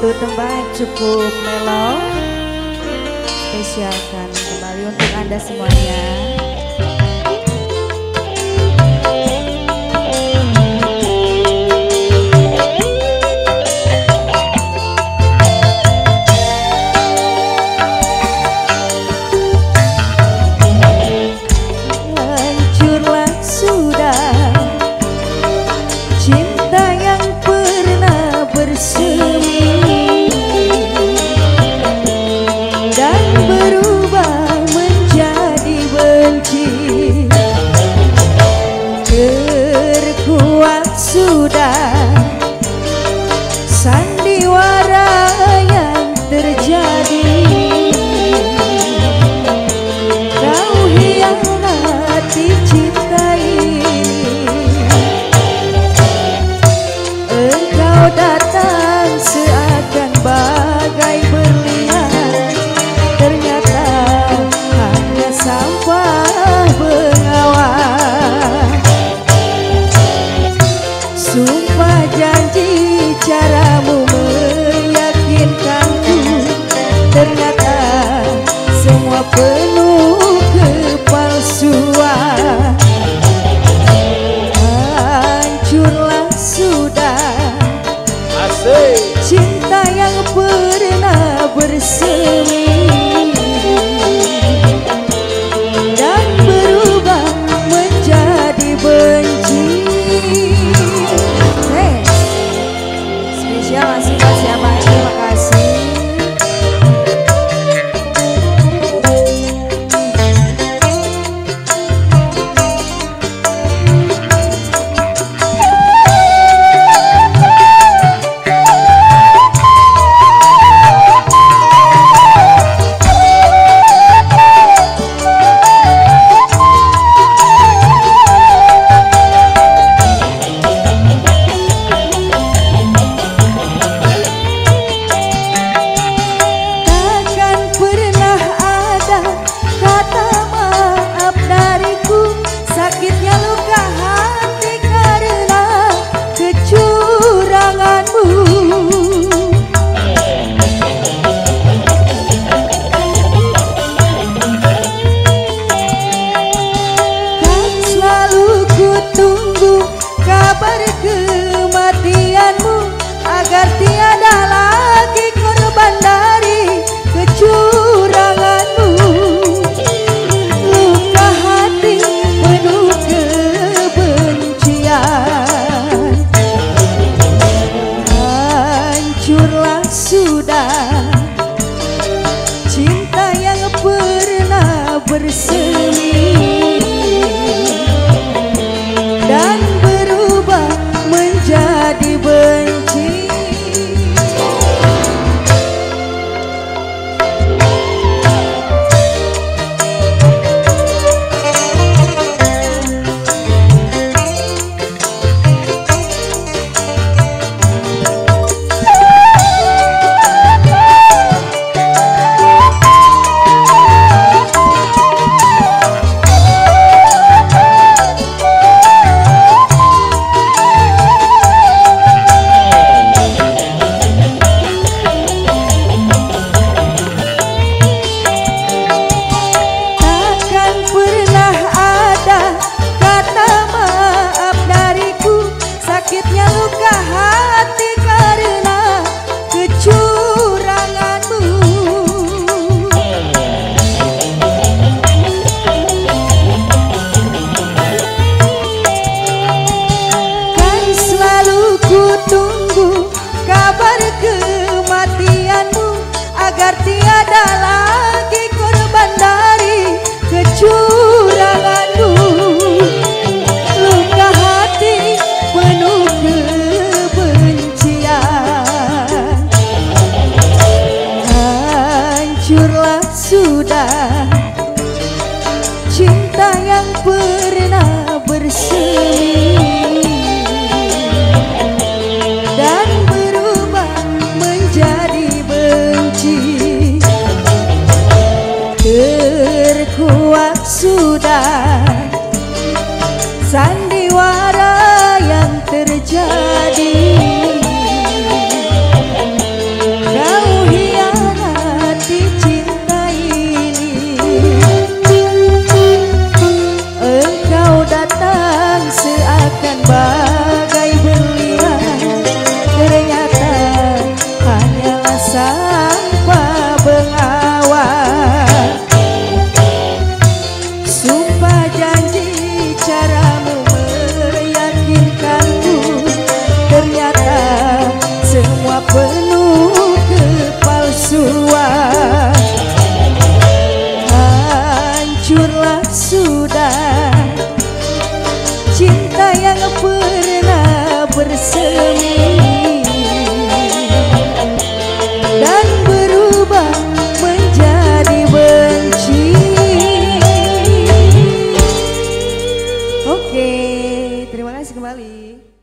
Satu tembang cukup melo, spesialkan kembali untuk Anda semuanya. Hancurlah sudah cinta yang pernah bersemi dan berubah menjadi benci. Terkuat sudah sandiwara yang terjadi. Kau hianati cinta ini. Engkau datang seakan bagai berlian, ternyata hanya sampah bengawan. Sumpah janji caramu meyakinkanku, ternyata semua penuh kepalsuan. Hancurlah sudah cinta yang pernah bersemi dan berubah menjadi benci. Spesial masih buat siapa? Terima kasih. Agar tiada lagi korban dari kecuranganmu. Luka hati penuh kebencian. Hancurlah sudah cinta yang pernah bersemi dan berubah menjadi benci. Sakitnya luka hati karena kecuranganmu. Kan selalu ku tunggu kabar kematianmu, agar tiada lagi korban dari kecuranganmu. Luka hati penuh kebencian. Hancurlah sudah cinta yang pernah bersemi dan berubah menjadi benci. Terkuat sudah sandiwara yang terjadi. guys, kembali.